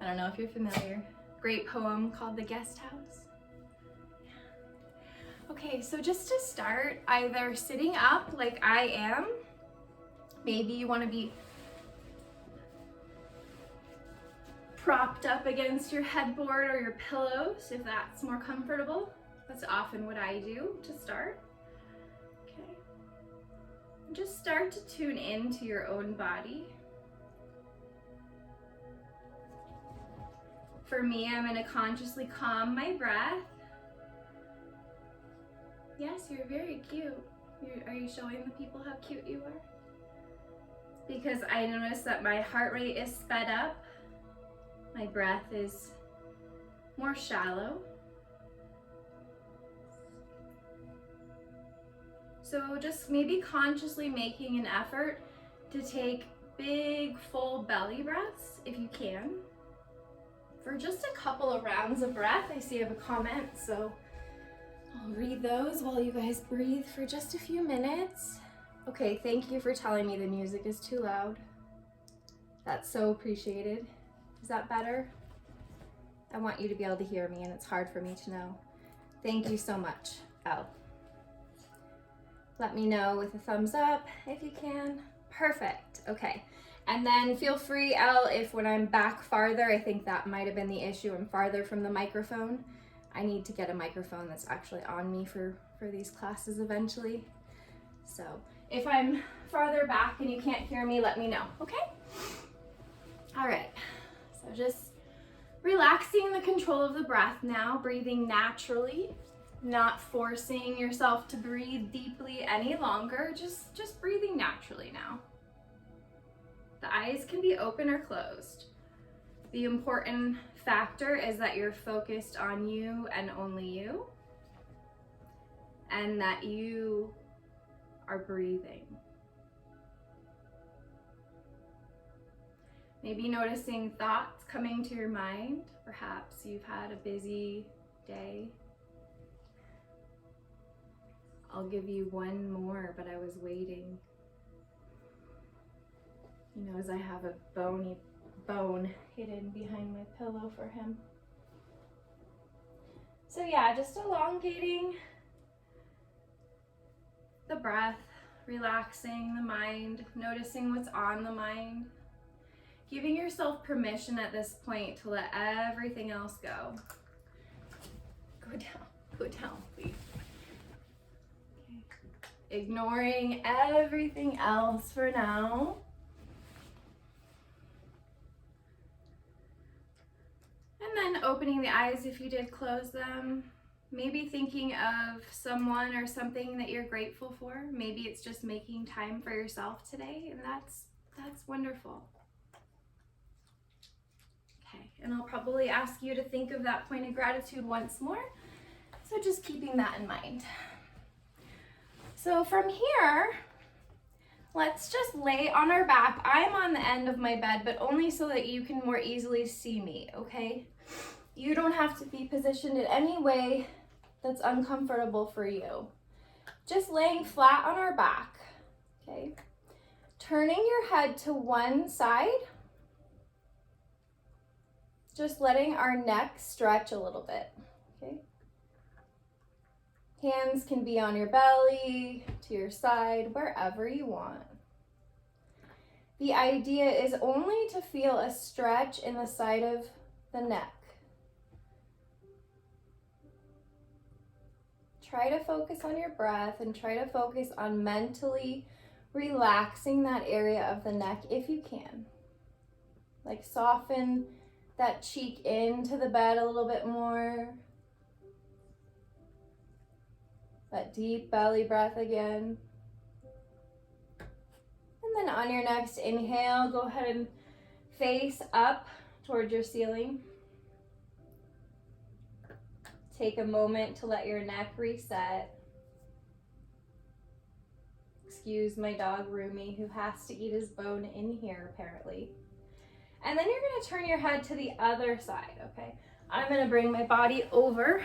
don't know if you're familiar. Great poem called The Guest House. Okay, so just to start, either sitting up like I am, maybe you want to be propped up against your headboard or your pillows if that's more comfortable. That's often what I do to start. Okay. Just start to tune into your own body. For me, I'm going to consciously calm my breath. Yes, you're very cute. Are you showing the people how cute you are? Because I notice that my heart rate is sped up. My breath is more shallow. So just maybe consciously making an effort to take big, full belly breaths if you can. For just a couple of rounds of breath. I see I have a comment, so I'll read those while you guys breathe for just a few minutes. Okay, thank you for telling me the music is too loud. That's so appreciated. Is that better? I want you to be able to hear me, and it's hard for me to know. Thank you so much, Elle. Let me know with a thumbs up if you can. Perfect, okay. And then feel free, Elle, if when I'm back farther, I think that might have been the issue, I'm farther from the microphone. I need to get a microphone that's actually on me for these classes eventually. So if I'm farther back and you can't hear me, let me know, okay? All right, so just relaxing the control of the breath now, breathing naturally, not forcing yourself to breathe deeply any longer, just breathing naturally now. The eyes can be open or closed. The important factor is that you're focused on you and only you, and that you are breathing. Maybe noticing thoughts coming to your mind. Perhaps you've had a busy day. I'll give you one more, but I was waiting. He knows I have a bone hidden behind my pillow for him. So yeah, just elongating the breath, relaxing the mind, noticing what's on the mind, giving yourself permission at this point to let everything else go. Go down, please. Okay. Ignoring everything else for now. And then opening the eyes if you did close them. Maybe thinking of someone or something that you're grateful for. Maybe it's just making time for yourself today, and that's wonderful. Okay, and I'll probably ask you to think of that point of gratitude once more. So just keeping that in mind. So from here, let's just lay on our back. I'm on the end of my bed, but only so that you can more easily see me, okay? You don't have to be positioned in any way that's uncomfortable for you. Just laying flat on our back, okay? Turning your head to one side. Just letting our neck stretch a little bit, okay? Hands can be on your belly, to your side, wherever you want. The idea is only to feel a stretch in the side of the neck. Try to focus on your breath and try to focus on mentally relaxing that area of the neck if you can. Like soften that cheek into the bed a little bit more. That deep belly breath again. And then on your next inhale, go ahead and face up towards your ceiling. Take a moment to let your neck reset. Excuse my dog Rumi, who has to eat his bone in here apparently. And then you're gonna turn your head to the other side, okay? I'm gonna bring my body over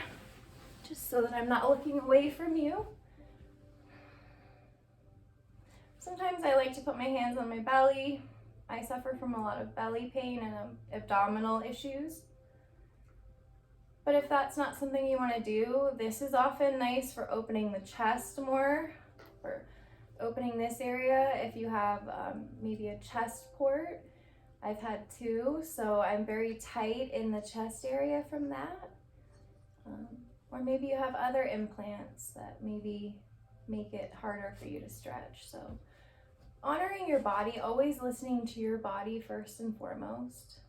just so that I'm not looking away from you. Sometimes I like to put my hands on my belly. I suffer from a lot of belly pain and abdominal issues. But if that's not something you want to do, this is often nice for opening the chest more, or opening this area if you have maybe a chest port. I've had two, so I'm very tight in the chest area from that. Or maybe you have other implants that maybe make it harder for you to stretch. So honoring your body, always listening to your body first and foremost.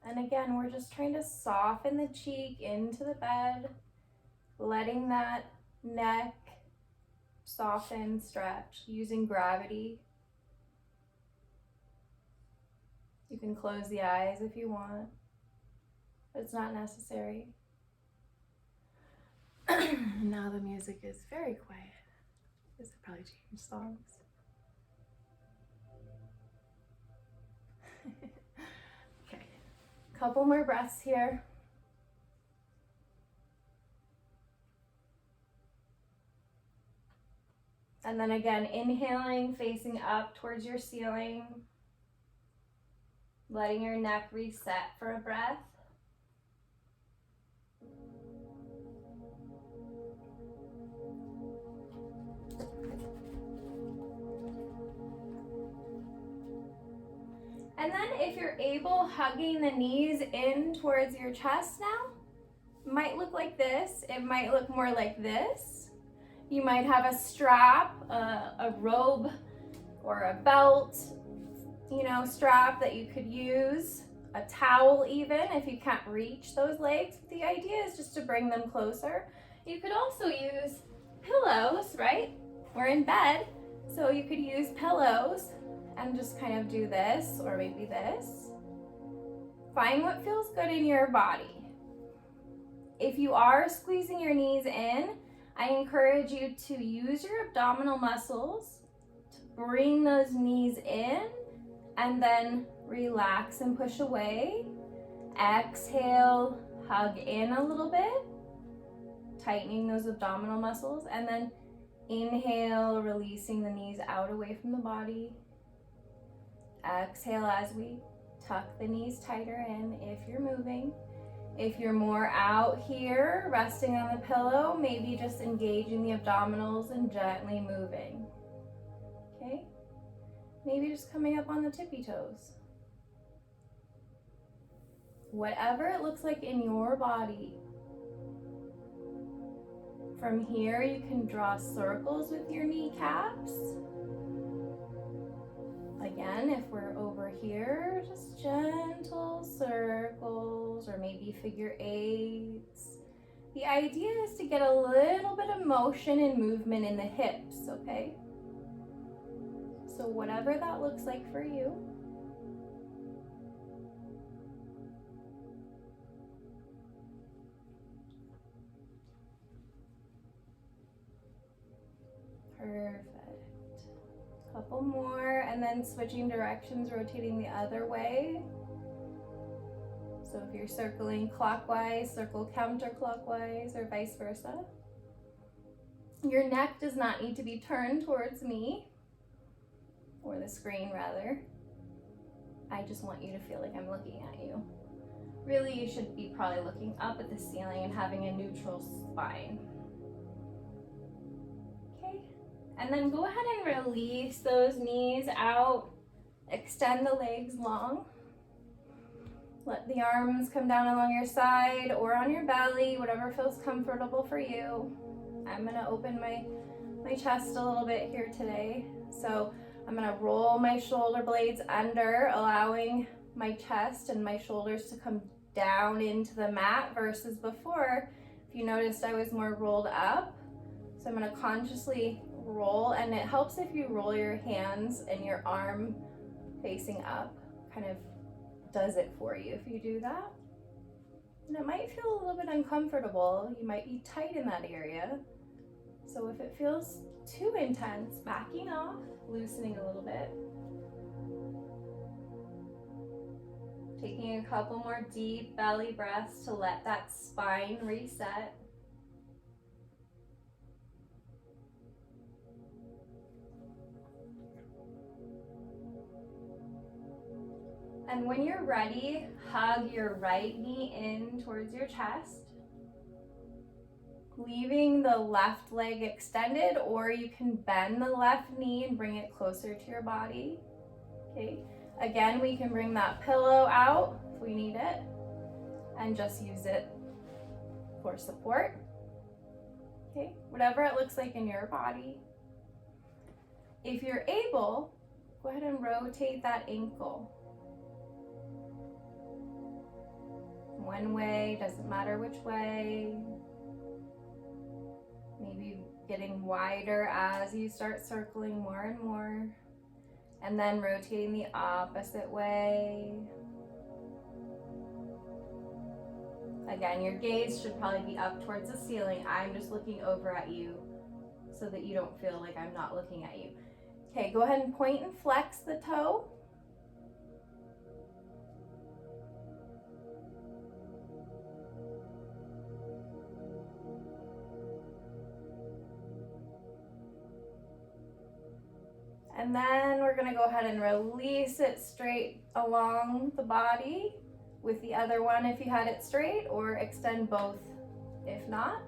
And again, we're just trying to soften the cheek into the bed, letting that neck soften, stretch, using gravity. You can close the eyes if you want, but it's not necessary. Now the music is very quiet. This would probably change songs. Okay, couple more breaths here. And then again, inhaling, facing up towards your ceiling, letting your neck reset for a breath. And then if you're able, hugging the knees in towards your chest now. Might look like this, it might look more like this. You might have a strap, a robe, or a belt, strap that you could use, a towel even if you can't reach those legs. The idea is just to bring them closer. You could also use pillows, right? We're in bed, so you could use pillows and just kind of do this, or maybe this. Find what feels good in your body. If you are squeezing your knees in, I encourage you to use your abdominal muscles to bring those knees in and then relax and push away. Exhale, hug in a little bit, tightening those abdominal muscles, and then inhale, releasing the knees out away from the body. Exhale as we tuck the knees tighter in if you're moving. If you're more out here, resting on the pillow, maybe just engaging the abdominals and gently moving. Okay? Maybe just coming up on the tippy toes. Whatever it looks like in your body. From here, you can draw circles with your kneecaps. Again, if we're over here, just gentle circles or maybe figure eights. The idea is to get a little bit of motion and movement in the hips, okay? So whatever that looks like for you. Perfect. Couple more, and then switching directions, rotating the other way. So if you're circling clockwise, circle counterclockwise, or vice versa. Your neck does not need to be turned towards me, or the screen rather. I just want you to feel like I'm looking at you. Really, you should be probably looking up at the ceiling and having a neutral spine. And then go ahead and release those knees out. Extend the legs long. Let the arms come down along your side or on your belly, whatever feels comfortable for you. I'm gonna open my chest a little bit here today. So I'm gonna roll my shoulder blades under, allowing my chest and my shoulders to come down into the mat versus before. If you noticed, I was more rolled up. So I'm gonna consciously roll, and it helps if you roll your hands and your arm facing up. Kind of does it for you if you do that. And it might feel a little bit uncomfortable. You might be tight in that area. So if it feels too intense, backing off, loosening a little bit. Taking a couple more deep belly breaths to let that spine reset. And when you're ready, hug your right knee in towards your chest, leaving the left leg extended, or you can bend the left knee and bring it closer to your body. Okay, again, we can bring that pillow out if we need it and just use it for support. Okay, whatever it looks like in your body. If you're able, go ahead and rotate that ankle. One way, doesn't matter which way. Maybe getting wider as you start circling more and more. And then rotating the opposite way. Again, your gaze should probably be up towards the ceiling. I'm just looking over at you so that you don't feel like I'm not looking at you. Okay, go ahead and point and flex the toe. And then we're gonna go ahead and release it straight along the body with the other one if you had it straight, or extend both if not.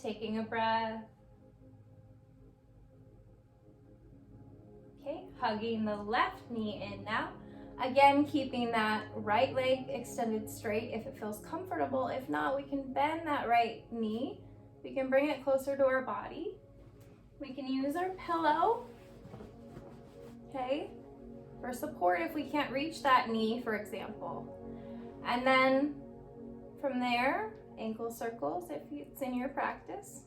Taking a breath. Okay, hugging the left knee in now. Again, keeping that right leg extended straight if it feels comfortable. If not, we can bend that right knee. We can bring it closer to our body. We can use our pillow, okay, for support if we can't reach that knee, for example. And then from there, ankle circles if it's in your practice.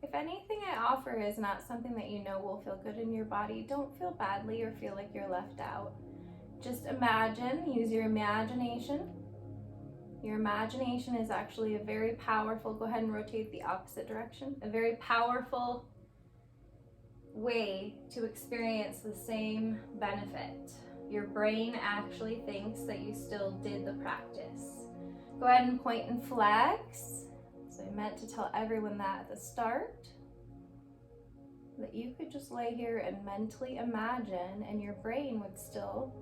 If anything I offer is not something that you know will feel good in your body, don't feel badly or feel like you're left out. Just imagine, use your imagination. Your imagination is actually a very powerful, go ahead and rotate the opposite direction, a very powerful way to experience the same benefit. Your brain actually thinks that you still did the practice. Go ahead and point and flex. So I meant to tell everyone that at the start, that you could just lay here and mentally imagine, and your brain would still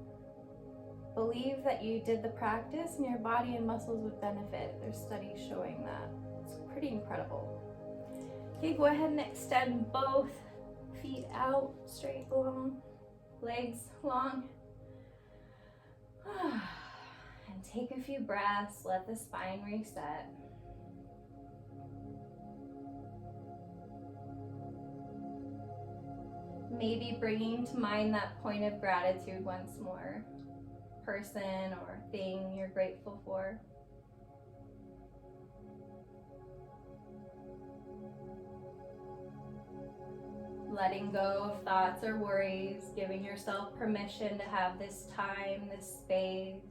believe that you did the practice and your body and muscles would benefit. There's studies showing that. It's pretty incredible. Okay, go ahead and extend both feet out, straight along, legs long. And take a few breaths, let the spine reset. Maybe bringing to mind that point of gratitude once more. Person or thing you're grateful for. Letting go of thoughts or worries, giving yourself permission to have this time, this space.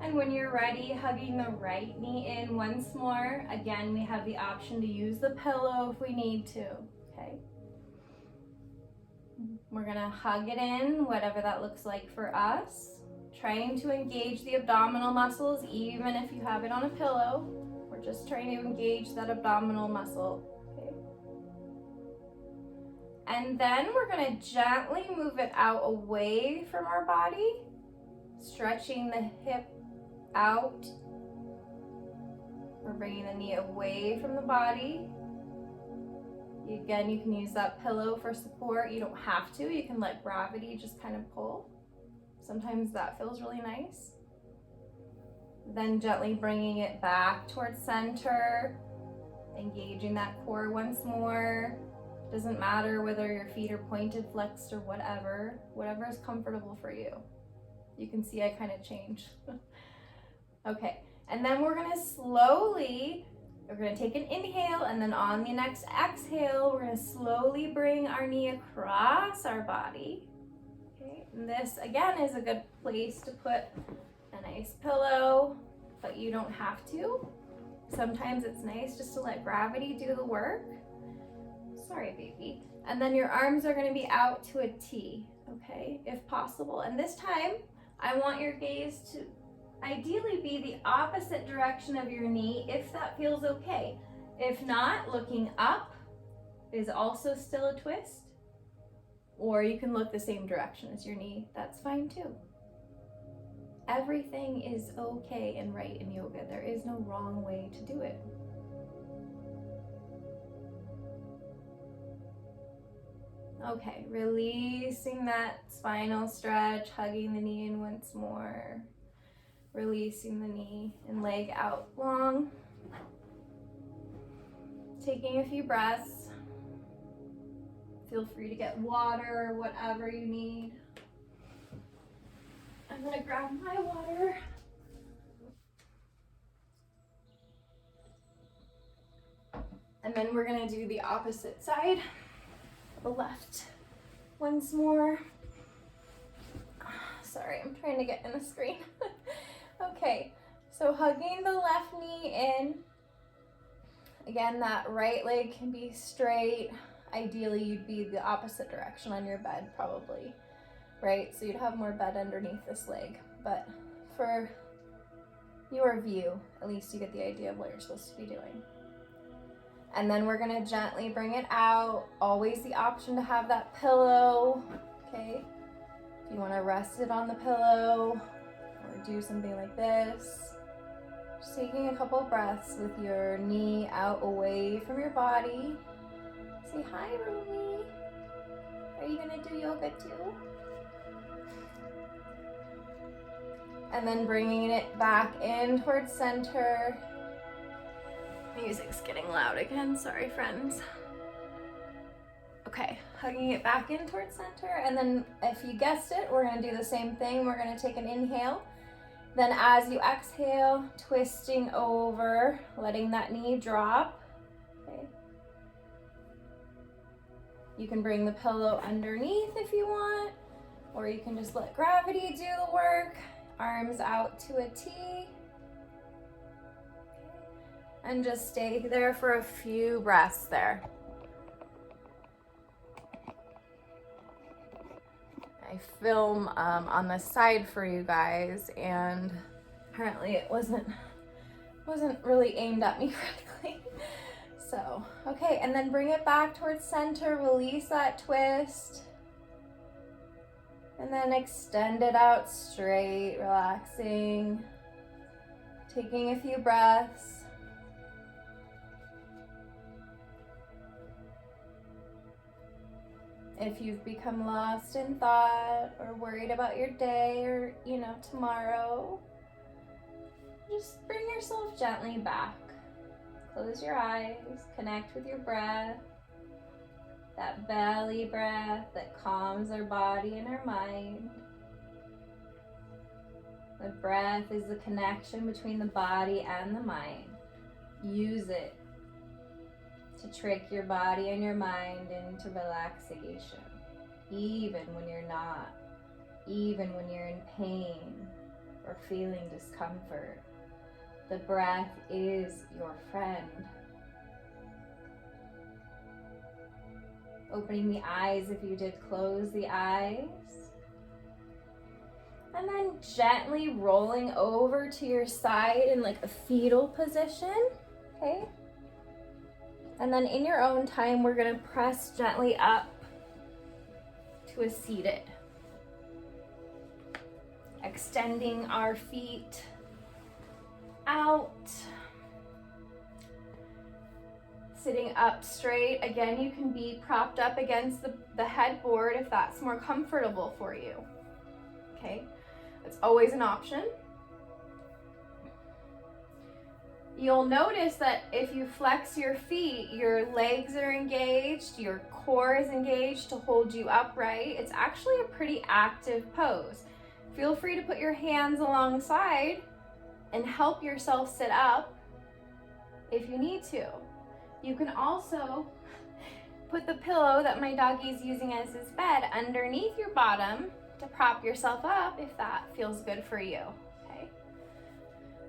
And when you're ready, hugging the right knee in once more. Again, we have the option to use the pillow if we need to, okay? We're gonna hug it in, whatever that looks like for us. Trying to engage the abdominal muscles, even if you have it on a pillow. We're just trying to engage that abdominal muscle, okay? And then we're gonna gently move it out away from our body, stretching the hip out. We're bringing the knee away from the body. Again, you can use that pillow for support. You don't have to. You can let gravity just kind of pull. Sometimes that feels really nice. Then gently bringing it back towards center, engaging that core once more. Doesn't matter whether your feet are pointed, flexed, or whatever is comfortable for you. You can see I kind of changed. Okay, and then we're gonna take an inhale, and then on the next exhale, we're gonna slowly bring our knee across our body. Okay, and this again is a good place to put a nice pillow, but you don't have to. Sometimes it's nice just to let gravity do the work. Sorry, baby. And then your arms are gonna be out to a T. okay, if possible. And this time, I want your gaze to ideally be the opposite direction of your knee if that feels okay. If not, looking up is also still a twist. Or you can look the same direction as your knee. That's fine too. Everything is okay and right in yoga. There is no wrong way to do it. Okay, releasing that spinal stretch, hugging the knee in once more. Releasing the knee and leg out long. Taking a few breaths. Feel free to get water, whatever you need. I'm gonna grab my water. And then we're gonna do the opposite side, the left. Once more. Sorry, I'm trying to get in the screen. Okay, so hugging the left knee in. Again, that right leg can be straight. Ideally, you'd be the opposite direction on your bed, probably, right? So you'd have more bed underneath this leg. But for your view, at least you get the idea of what you're supposed to be doing. And then we're gonna gently bring it out. Always the option to have that pillow, okay? If you wanna rest it on the pillow or do something like this. Just taking a couple breaths with your knee out away from your body. Say hi, Rumi. Are you gonna do yoga too? And then bringing it back in towards center. Music's getting loud again, sorry friends. Okay, hugging it back in towards center, and then if you guessed it, we're gonna do the same thing. We're gonna take an inhale. Then as you exhale, twisting over, letting that knee drop. Okay. You can bring the pillow underneath if you want, or you can just let gravity do the work. Arms out to a T. Okay. And just stay there for a few breaths there. I film on the side for you guys, and apparently it wasn't really aimed at me correctly. So, okay, and then bring it back towards center, release that twist. And then extend it out straight, relaxing. Taking a few breaths. If you've become lost in thought or worried about your day or, tomorrow, just bring yourself gently back. Close your eyes, connect with your breath. That belly breath that calms our body and our mind. The breath is the connection between the body and the mind. Use it to trick your body and your mind into relaxation, even when you're not, even when you're in pain or feeling discomfort. The breath is your friend. Opening the eyes if you did close the eyes. And then gently rolling over to your side in like a fetal position, okay? And then in your own time, we're gonna press gently up to a seated. Extending our feet out. Sitting up straight. Again, you can be propped up against the headboard if that's more comfortable for you. Okay, it's always an option. You'll notice that if you flex your feet, your legs are engaged, your core is engaged to hold you upright. It's actually a pretty active pose. Feel free to put your hands alongside and help yourself sit up if you need to. You can also put the pillow that my doggie's using as his bed underneath your bottom to prop yourself up if that feels good for you, okay?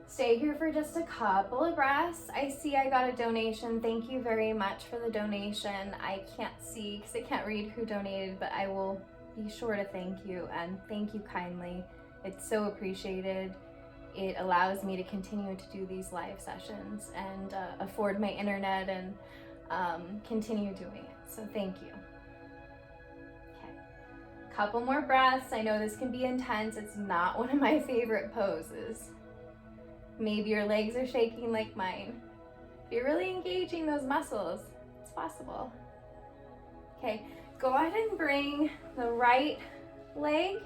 Stay here for just a couple of breaths. I see I got a donation. Thank you very much for the donation. I can't see because I can't read who donated, but I will be sure to thank you, and thank you kindly. It's so appreciated. It allows me to continue to do these live sessions and afford my internet and continue doing it. So thank you. Okay, couple more breaths. I know this can be intense. It's not one of my favorite poses. Maybe your legs are shaking like mine. If you're really engaging those muscles, it's possible. Okay, go ahead and bring the right leg.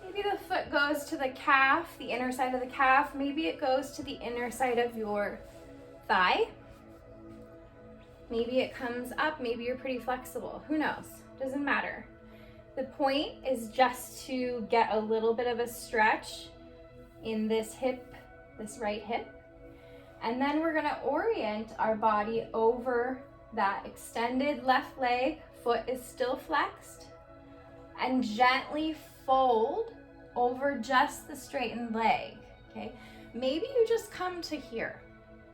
Maybe the foot goes to the calf, the inner side of the calf. Maybe it goes to the inner side of your thigh. Maybe it comes up. Maybe you're pretty flexible. Who knows? Doesn't matter. The point is just to get a little bit of a stretch in this hip, this right hip. And then we're gonna orient our body over that extended left leg. Foot is still flexed. And gently fold over just the straightened leg, okay? Maybe you just come to here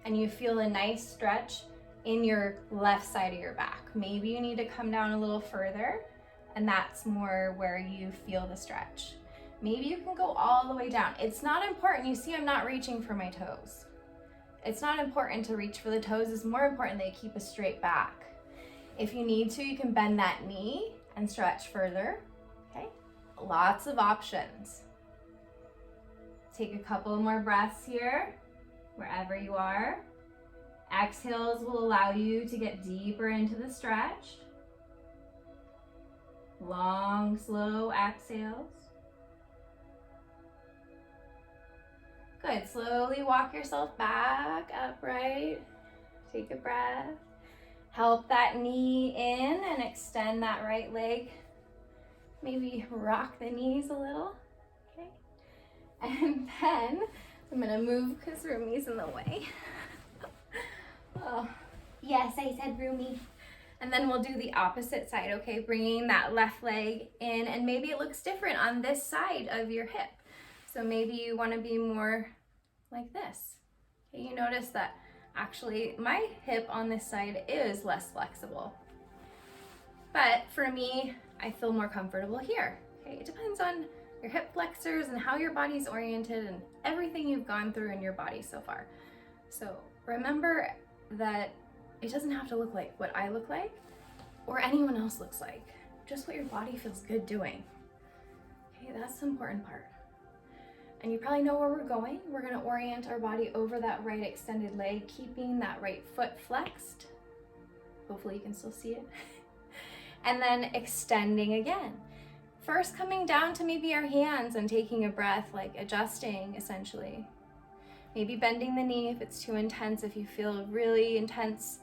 and you feel a nice stretch in your left side of your back. Maybe you need to come down a little further, and that's more where you feel the stretch. Maybe you can go all the way down. It's not important. You see, I'm not reaching for my toes. It's not important to reach for the toes. It's more important that you keep a straight back. If you need to, you can bend that knee and stretch further, okay? Lots of options. Take a couple more breaths here, wherever you are. Exhales will allow you to get deeper into the stretch. Long, slow exhales. Good, slowly walk yourself back upright. Take a breath. Help that knee in and extend that right leg. Maybe rock the knees a little, okay? And then I'm gonna move because Rumi's in the way. Oh, yes, I said Rumi. And then we'll do the opposite side, okay? Bringing that left leg in, and maybe it looks different on this side of your hip. So maybe you wanna be more like this. Okay, you notice that actually my hip on this side is less flexible. But for me, I feel more comfortable here. Okay, it depends on your hip flexors and how your body's oriented and everything you've gone through in your body so far. So remember that it doesn't have to look like what I look like or anyone else looks like. Just what your body feels good doing. Okay, that's the important part. And you probably know where we're going. We're gonna orient our body over that right extended leg, keeping that right foot flexed. Hopefully you can still see it. And then extending again. First coming down to maybe our hands and taking a breath, like adjusting essentially. Maybe bending the knee if it's too intense. If you feel a really intense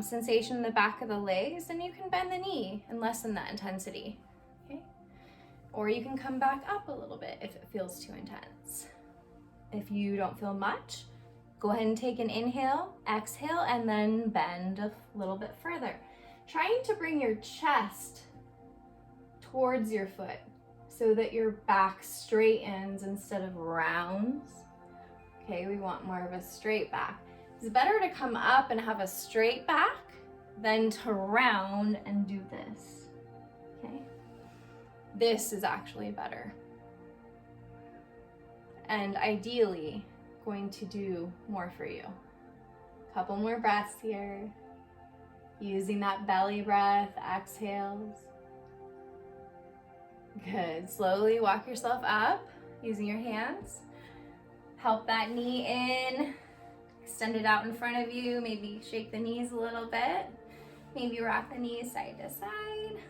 sensation in the back of the legs, then you can bend the knee and lessen that intensity, okay? Or you can come back up a little bit if it feels too intense. If you don't feel much, go ahead and take an inhale, exhale, and then bend a little bit further. Trying to bring your chest towards your foot so that your back straightens instead of rounds. Okay, we want more of a straight back. It's better to come up and have a straight back than to round and do this, okay? This is actually better. And ideally, going to do more for you. Couple more breaths here. Using that belly breath, exhales. Good, slowly walk yourself up using your hands. Help that knee in, extend it out in front of you, maybe shake the knees a little bit. Maybe rock the knees side to side.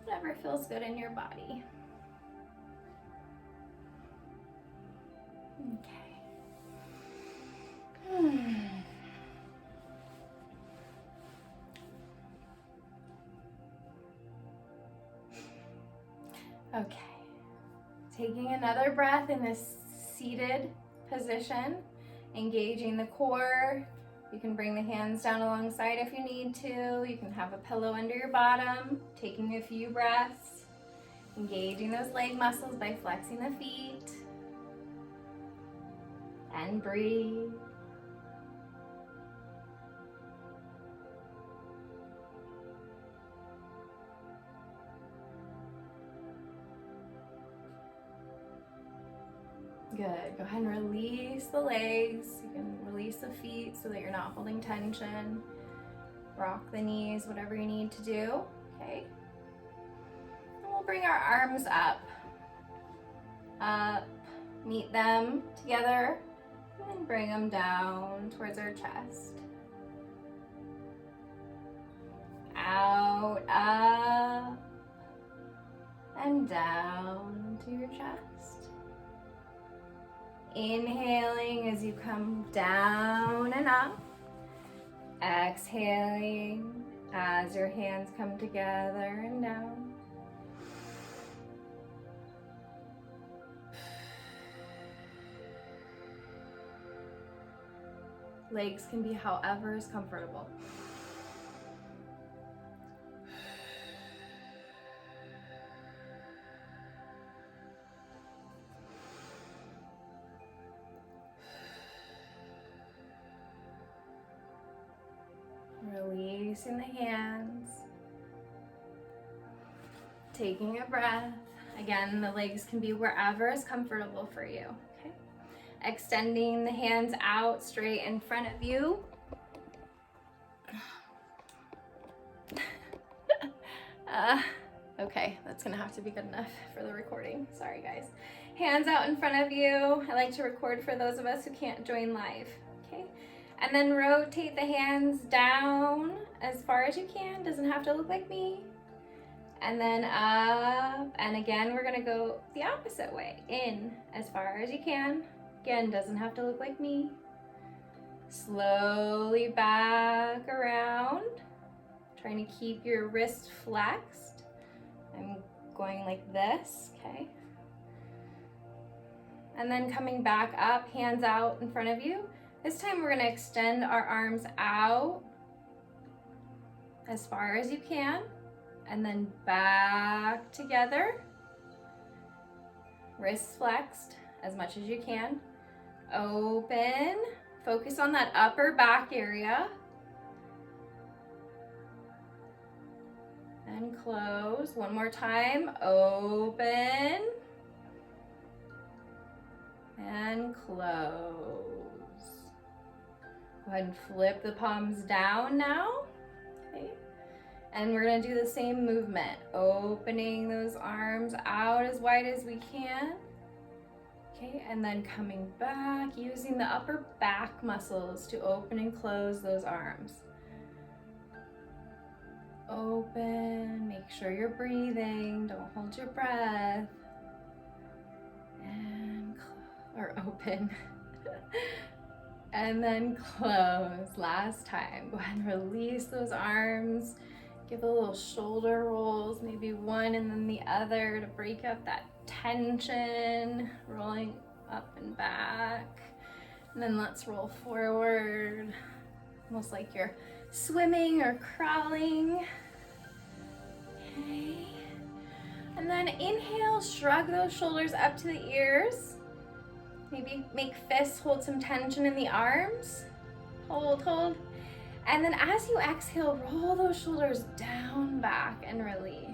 Whatever feels good in your body. Okay. Okay. Taking another breath in this seated position, engaging the core. You can bring the hands down alongside if you need to. You can have a pillow under your bottom, taking a few breaths, engaging those leg muscles by flexing the feet. And breathe. Good. Go ahead and release the legs. You can release the feet so that you're not holding tension. Rock the knees, whatever you need to do. Okay. And we'll bring our arms up. Up. Meet them together. And then bring them down towards our chest. Out, up, and down to your chest. Inhaling as you come down and up. Exhaling as your hands come together and down. Legs can be however is comfortable. Releasing the hands. Taking a breath. Again, the legs can be wherever is comfortable for you. Okay. Extending the hands out straight in front of you. Okay, that's gonna have to be good enough for the recording. Sorry guys. Hands out in front of you. I like to record for those of us who can't join live. Okay. And then rotate the hands down as far as you can. Doesn't have to look like me. And then up. And again, we're gonna go the opposite way. In as far as you can. Again, doesn't have to look like me. Slowly back around. Trying to keep your wrist flexed. I'm going like this, okay? And then coming back up, hands out in front of you. This time we're gonna extend our arms out as far as you can, and then back together. Wrists flexed as much as you can. Open, focus on that upper back area. And close, one more time, open. And close. Go ahead and flip the palms down now. Okay. And we're gonna do the same movement. Opening those arms out as wide as we can. Okay, and then coming back, using the upper back muscles to open and close those arms. Open, make sure you're breathing, don't hold your breath. And open. And then close. Last time. Go ahead and release those arms. Give a little shoulder rolls, maybe one and then the other to break up that tension. Rolling up and back. And then let's roll forward. Almost like you're swimming or crawling. Okay. And then inhale, shrug those shoulders up to the ears. Maybe make fists hold some tension in the arms. Hold, hold. And then as you exhale, roll those shoulders down, back, and release.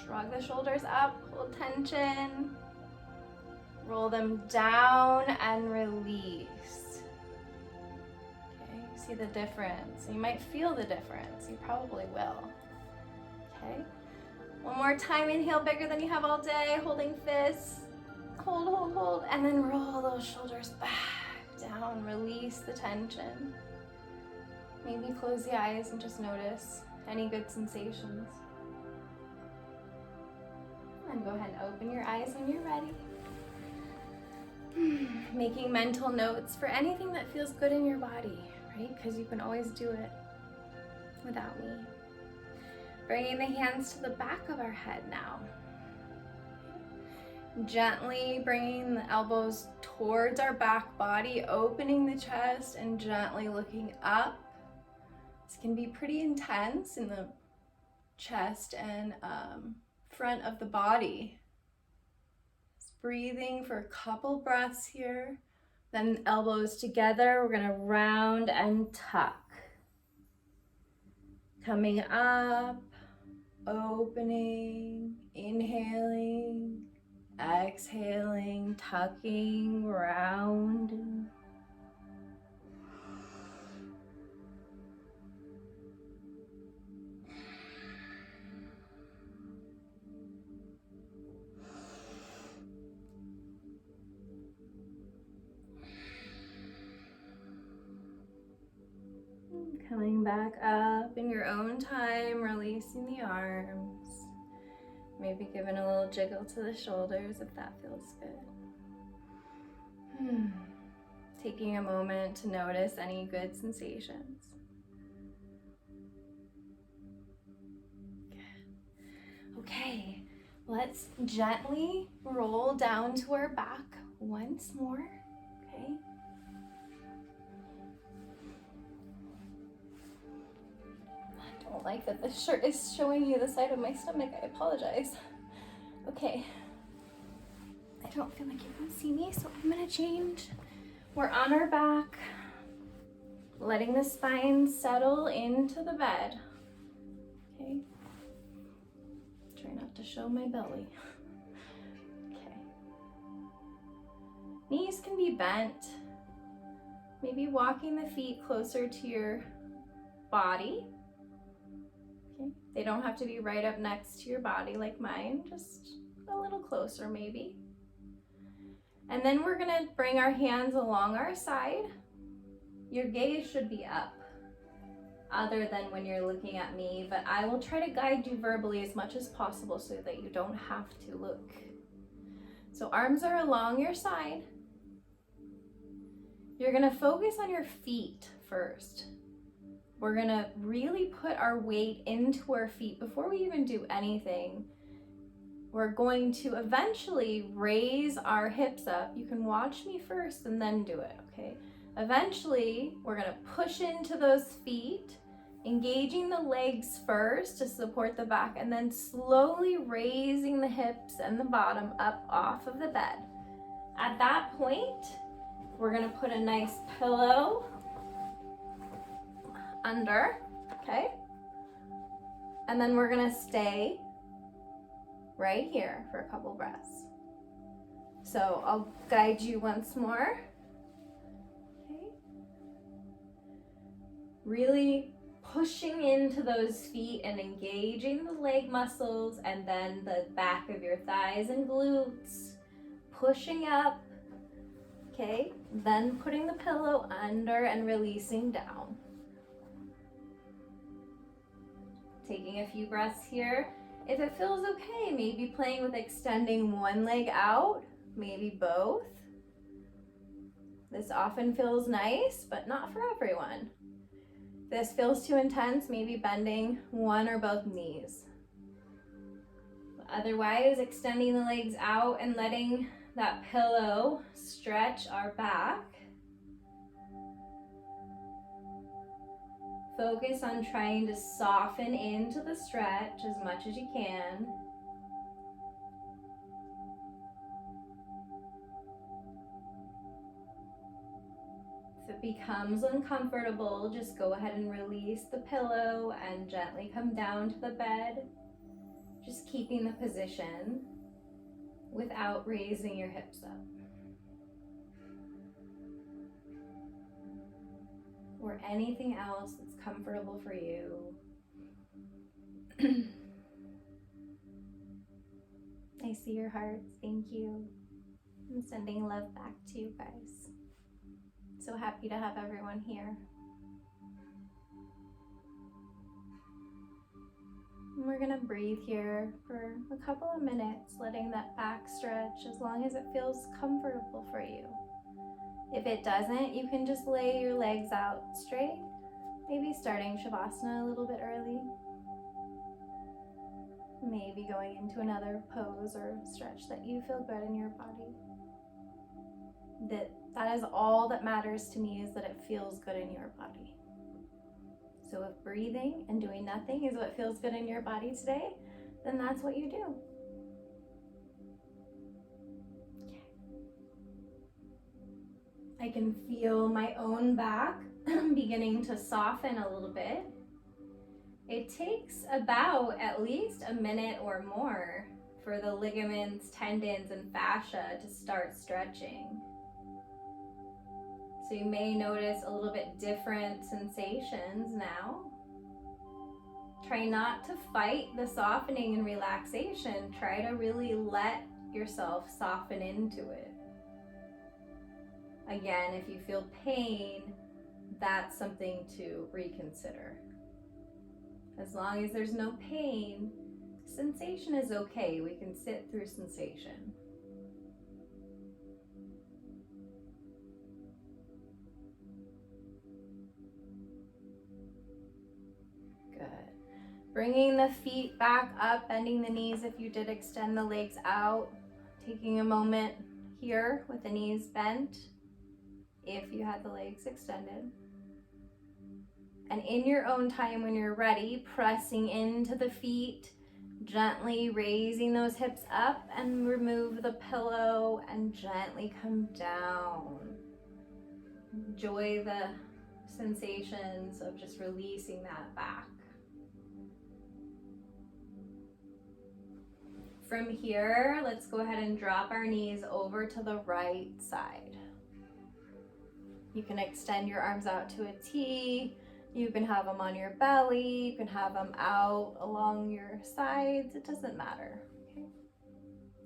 Shrug the shoulders up, hold tension. Roll them down and release. Okay, see the difference. You might feel the difference. You probably will. Okay. One more time, inhale bigger than you have all day, holding fists. Hold, hold, hold, and then roll those shoulders back down. Release the tension. Maybe close the eyes and just notice any good sensations. And go ahead and open your eyes when you're ready. Making mental notes for anything that feels good in your body, right? Because you can always do it without me. Bringing the hands to the back of our head now. Gently bringing the elbows towards our back body, opening the chest and gently looking up. This can be pretty intense in the chest and front of the body. Just breathing for a couple breaths here. Then elbows together, we're gonna round and tuck. Coming up Opening, inhaling, exhaling, tucking, rounding. Coming back up in your own time, releasing the arms. Maybe giving a little jiggle to the shoulders if that feels good. Taking a moment to notice any good sensations. Good. Okay, let's gently roll down to our back once more. Okay. I don't like that this shirt is showing you the side of my stomach. I apologize. Okay. I don't feel like you can see me, so I'm gonna change. We're on our back, letting the spine settle into the bed. Okay. Try not to show my belly. Okay. Knees can be bent. Maybe walking the feet closer to your body. Okay. They don't have to be right up next to your body like mine, just a little closer maybe. And then we're gonna bring our hands along our side. Your gaze should be up, other than when you're looking at me, but I will try to guide you verbally as much as possible so that you don't have to look. So arms are along your side. You're gonna focus on your feet first. We're gonna really put our weight into our feet before we even do anything. We're going to eventually raise our hips up. You can watch me first and then do it, okay? Eventually, we're gonna push into those feet, engaging the legs first to support the back, and then slowly raising the hips and the bottom up off of the bed. At that point, we're gonna put a nice pillow under, okay? And then we're gonna stay right here for a couple breaths. So I'll guide you once more. Okay. Really pushing into those feet and engaging the leg muscles and then the back of your thighs and glutes. Pushing up. Okay. Then putting the pillow under and releasing down. Taking a few breaths here. If it feels okay, maybe playing with extending one leg out, maybe both. This often feels nice, but not for everyone. If this feels too intense, maybe bending one or both knees. Otherwise, extending the legs out and letting that pillow stretch our back. Focus on trying to soften into the stretch as much as you can. If it becomes uncomfortable, just go ahead and release the pillow and gently come down to the bed. Just keeping the position without raising your hips up. Or anything else that's comfortable for you. I see your hearts, thank you. I'm sending love back to you guys. So happy to have everyone here. And we're gonna breathe here for a couple of minutes, letting that back stretch as long as it feels comfortable for you. If it doesn't, you can just lay your legs out straight, maybe starting Savasana a little bit early. Maybe going into another pose or stretch that you feel good in your body. That is all that matters to me, is that it feels good in your body. So if breathing and doing nothing is what feels good in your body today, then that's what you do. I can feel my own back beginning to soften a little bit. It takes about at least a minute or more for the ligaments, tendons, and fascia to start stretching. So you may notice a little bit different sensations now. Try not to fight the softening and relaxation. Try to really let yourself soften into it. Again, if you feel pain, that's something to reconsider. As long as there's no pain, sensation is okay. We can sit through sensation. Good. Bringing the feet back up, bending the knees if you did extend the legs out. Taking a moment here with the knees bent if you had the legs extended. And in your own time, when you're ready, pressing into the feet, gently raising those hips up, and remove the pillow and gently come down. Enjoy the sensations of just releasing that back. From here, let's go ahead and drop our knees over to the right side. You can extend your arms out to a T. You can have them on your belly. You can have them out along your sides. It doesn't matter. Okay?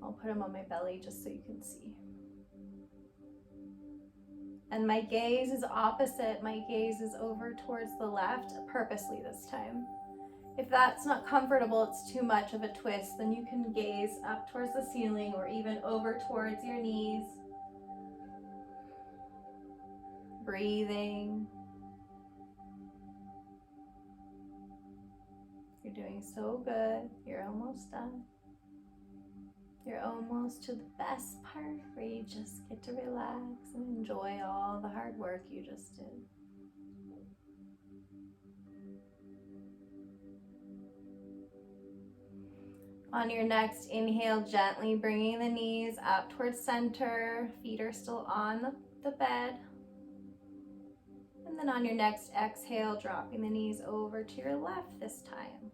I'll put them on my belly just so you can see. And my gaze is opposite. My gaze is over towards the left, purposely this time. If that's not comfortable, it's too much of a twist, then you can gaze up towards the ceiling or even over towards your knees. Breathing. You're doing so good. You're almost done. You're almost to the best part where you just get to relax and enjoy all the hard work you just did. On your next inhale, gently bringing the knees up towards center. Feet are still on the bed. And then on your next exhale, dropping the knees over to your left this time.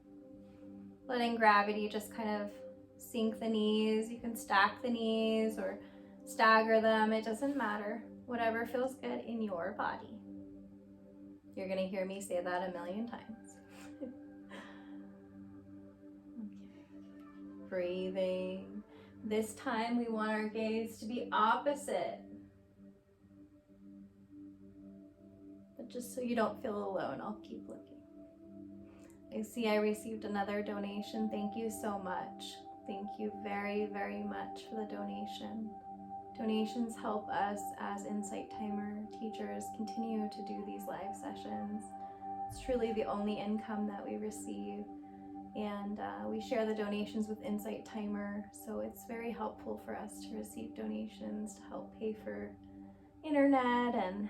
Letting gravity just kind of sink the knees. You can stack the knees or stagger them. It doesn't matter. Whatever feels good in your body. You're going to hear me say that a million times. Okay. Breathing. This time we want our gaze to be opposite. But just so you don't feel alone, I'll keep looking. I see I received another donation. Thank you so much. Thank you very, very much for the donation. Donations help us as Insight Timer teachers continue to do these live sessions. It's truly the only income that we receive. And we share the donations with Insight Timer, so it's very helpful for us to receive donations to help pay for internet and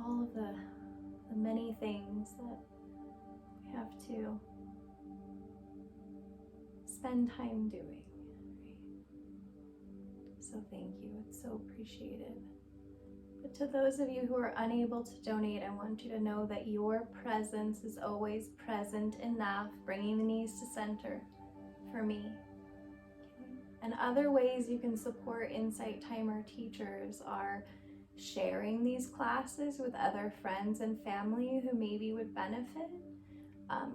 all of the many things that we have to spend time doing. Right? So thank you, it's so appreciated. But to those of you who are unable to donate, I want you to know that your presence is always present enough, bringing the knees to center for me. Okay? And other ways you can support Insight Timer teachers are sharing these classes with other friends and family who maybe would benefit.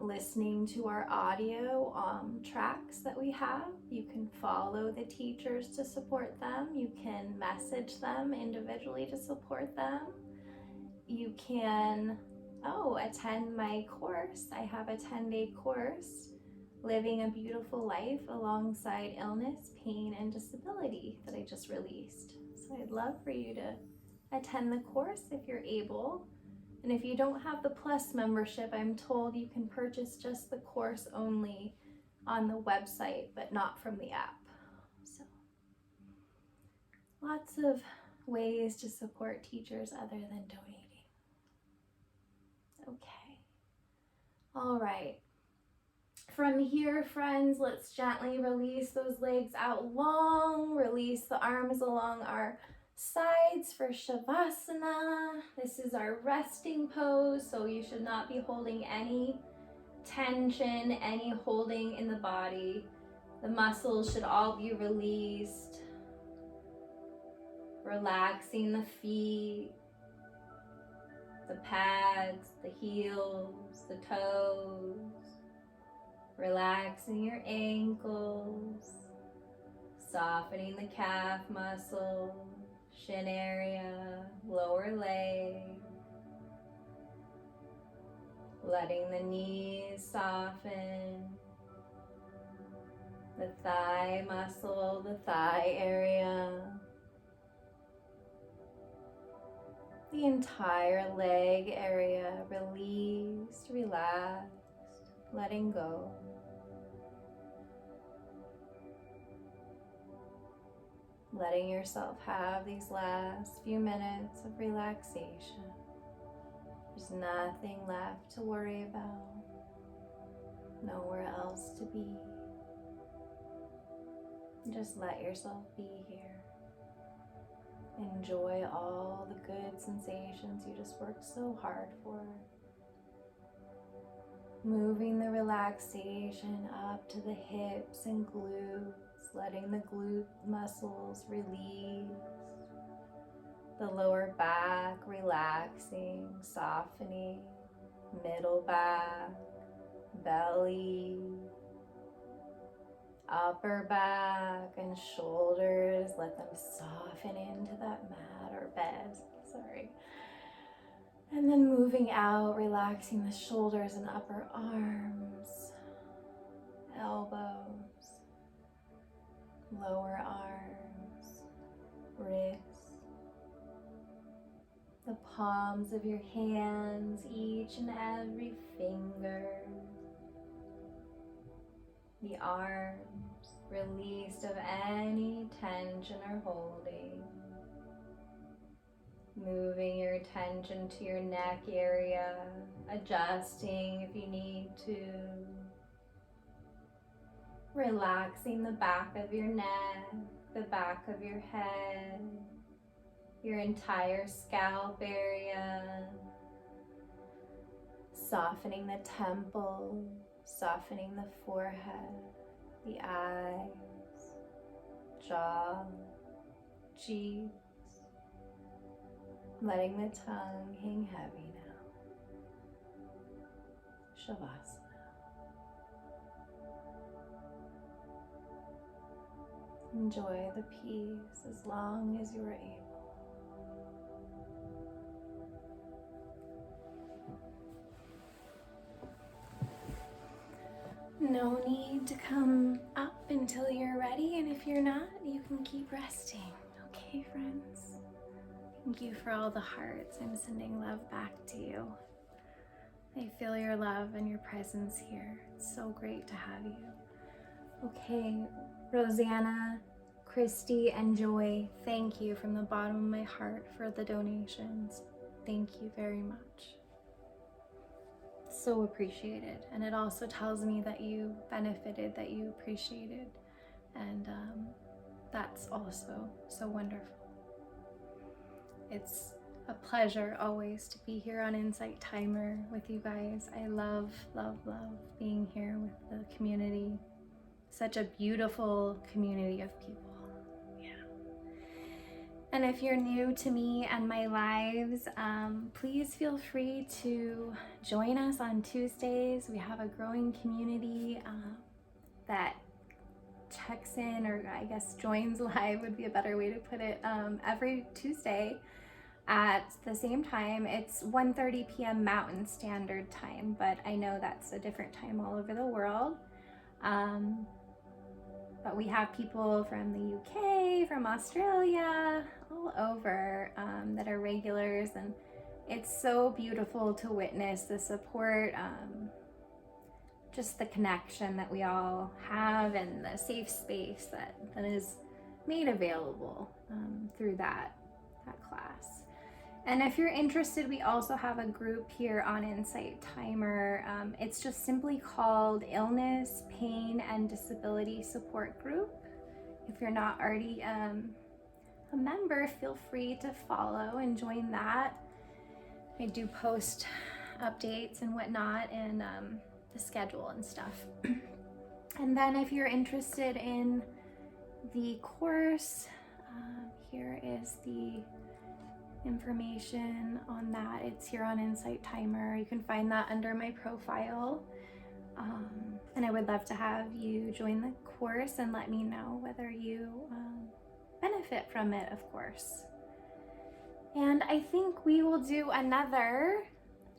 Listening to our audio tracks that we have. You can follow the teachers to support them. You can message them individually to support them. You can attend my course. I have a 10-day course, Living a Beautiful Life Alongside Illness, Pain, and Disability, that I just released. So I'd love for you to attend the course if you're able. And if you don't have the Plus membership, I'm told you can purchase just the course only on the website, but not from the app. So lots of ways to support teachers other than donating. Okay. All right. From here, friends, let's gently release those legs out long. Release the arms along our sides for Savasana. This is our resting pose, so you should not be holding any tension, any holding in the body. The muscles should all be released. Relaxing the feet, the pads, the heels, the toes. Relaxing your ankles. Softening the calf muscle, shin area, lower leg. Letting the knees soften. The thigh muscle, the thigh area. The entire leg area released, relaxed, letting go. Letting yourself have these last few minutes of relaxation. There's nothing left to worry about, nowhere else to be. Just let yourself be here. Enjoy all the good sensations you just worked so hard for. Moving the relaxation up to the hips and glutes, letting the glute muscles release. The lower back relaxing, softening, middle back, belly, upper back and shoulders, let them soften into that mat or bed, sorry. And then moving out, relaxing the shoulders and upper arms, elbows, lower arms, wrists, the palms of your hands, each and every finger, the arms, released of any tension or holding. Moving your attention to your neck area, adjusting if you need to. Relaxing the back of your neck, the back of your head, your entire scalp area. Softening the temples, softening the forehead, the eyes, jaw, cheeks. Letting the tongue hang heavy now. Savasana. Enjoy the peace as long as you are able. No need to come up until you're ready, and if you're not, you can keep resting. Okay, friends? Thank you for all the hearts. I'm sending love back to you. I feel your love and your presence here. It's so great to have you. Okay, Rosanna, Christy, and Joy, thank you from the bottom of my heart for the donations. Thank you very much. So appreciated. And it also tells me that you benefited, that you appreciated. And that's also so wonderful. It's a pleasure always to be here on Insight Timer with you guys. I love, love, love being here with the community. Such a beautiful community of people. Yeah. And if you're new to me and my lives, please feel free to join us on Tuesdays. We have a growing community that checks in, or I guess joins live would be a better way to put it, every Tuesday at the same time. It's 1:30 p.m. Mountain Standard Time, but I know that's a different time all over the world. But we have people from the UK, from Australia, all over that are regulars, and it's so beautiful to witness the support, just the connection that we all have, and the safe space that is made available through that class. And if you're interested, we also have a group here on Insight Timer. It's just simply called Illness, Pain, and Disability Support Group. If you're not already a member, feel free to follow and join that. I do post updates and whatnot, and the schedule and stuff. And then if you're interested in the course, here is the information on that. It's here on Insight Timer. You can find that under my profile. And I would love to have you join the course and let me know whether you benefit from it, of course. And I think we will do another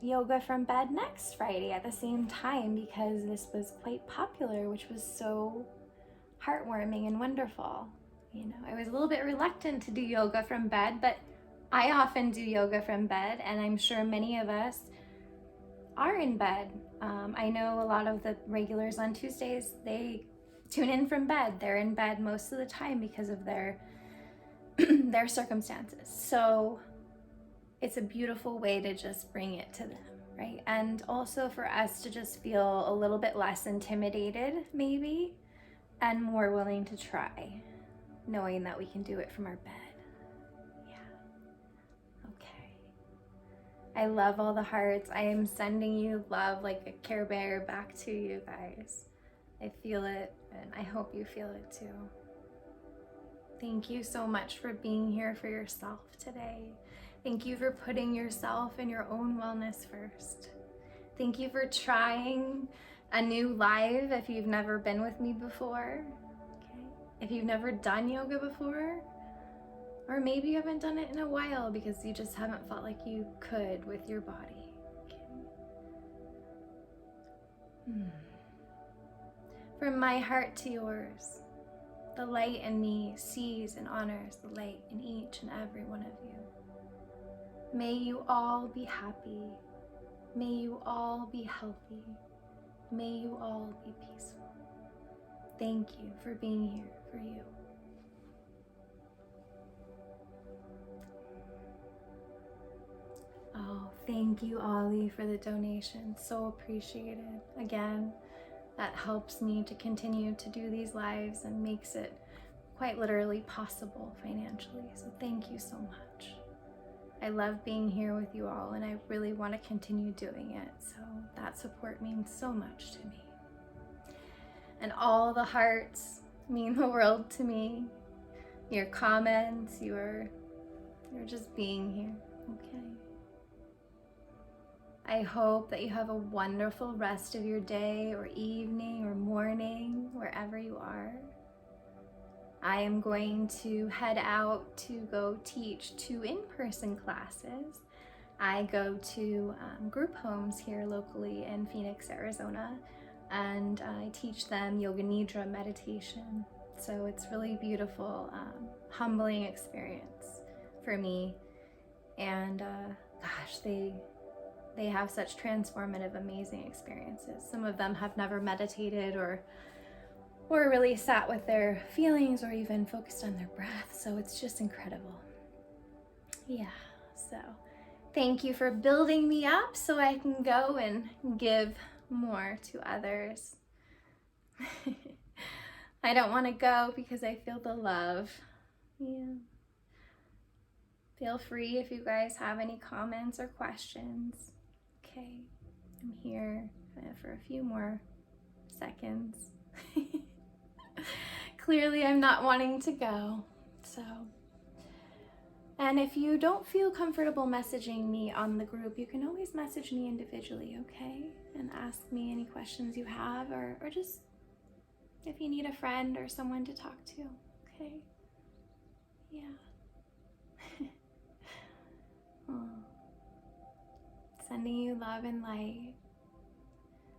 yoga from bed next Friday at the same time, because this was quite popular, which was so heartwarming and wonderful. You know, I was a little bit reluctant to do yoga from bed, but I often do yoga from bed, and I'm sure many of us are in bed. I know a lot of the regulars on Tuesdays, they tune in from bed. They're in bed most of the time because of their their circumstances. So it's a beautiful way to just bring it to them, right? And also for us to just feel a little bit less intimidated, maybe, and more willing to try, knowing that we can do it from our bed. I love all the hearts. I am sending you love like a Care Bear back to you guys. I feel it, and I hope you feel it too. Thank you so much for being here for yourself today. Thank you for putting yourself and your own wellness first. Thank you for trying a new live if you've never been with me before. Okay. If you've never done yoga before, or maybe you haven't done it in a while because you just haven't felt like you could with your body. Okay. From my heart to yours, the light in me sees and honors the light in each and every one of you. May you all be happy. May you all be healthy. May you all be peaceful. Thank you for being here for you. Oh, thank you, Ollie, for the donation. So appreciated. Again, that helps me to continue to do these lives and makes it quite literally possible financially. So thank you so much. I love being here with you all, and I really want to continue doing it. So that support means so much to me. And all the hearts mean the world to me. Your comments, you're just being here, okay? I hope that you have a wonderful rest of your day or evening or morning, wherever you are. I am going to head out to go teach 2 in-person classes. I go to group homes here locally in Phoenix, Arizona, and I teach them Yoga Nidra meditation. So it's really beautiful, humbling experience for me. And gosh, they have such transformative, amazing experiences. Some of them have never meditated or really sat with their feelings or even focused on their breath. So it's just incredible. Yeah, so thank you for building me up so I can go and give more to others. I don't want to go because I feel the love. Yeah. Feel free if you guys have any comments or questions. Okay, I'm here for a few more seconds. Clearly I'm not wanting to go, so. And if you don't feel comfortable messaging me on the group, you can always message me individually, okay? And ask me any questions you have, or just if you need a friend or someone to talk to, okay? Yeah. Oh. Sending you love and light.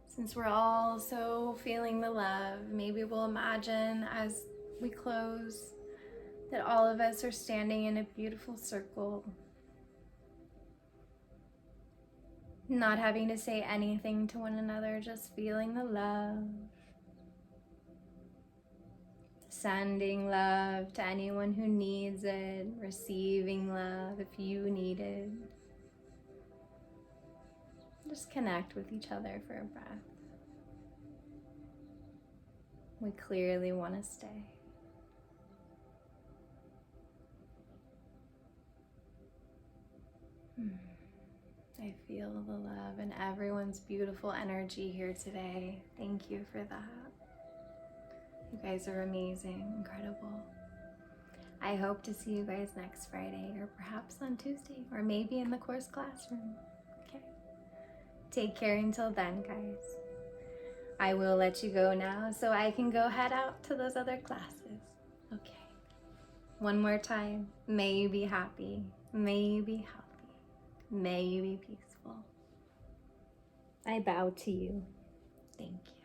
Since we're all so feeling the love, maybe we'll imagine as we close that all of us are standing in a beautiful circle, not having to say anything to one another, just feeling the love. Sending love to anyone who needs it, receiving love if you need it. Just connect with each other for a breath. We clearly want to stay. I feel the love and everyone's beautiful energy here today. Thank you for that. You guys are amazing, incredible. I hope to see you guys next Friday, or perhaps on Tuesday, or maybe in the course classroom. Okay. Take care until then, guys. I will let you go now so I can go head out to those other classes. Okay. One more time. May you be happy. May you be healthy. May you be peaceful. I bow to you. Thank you.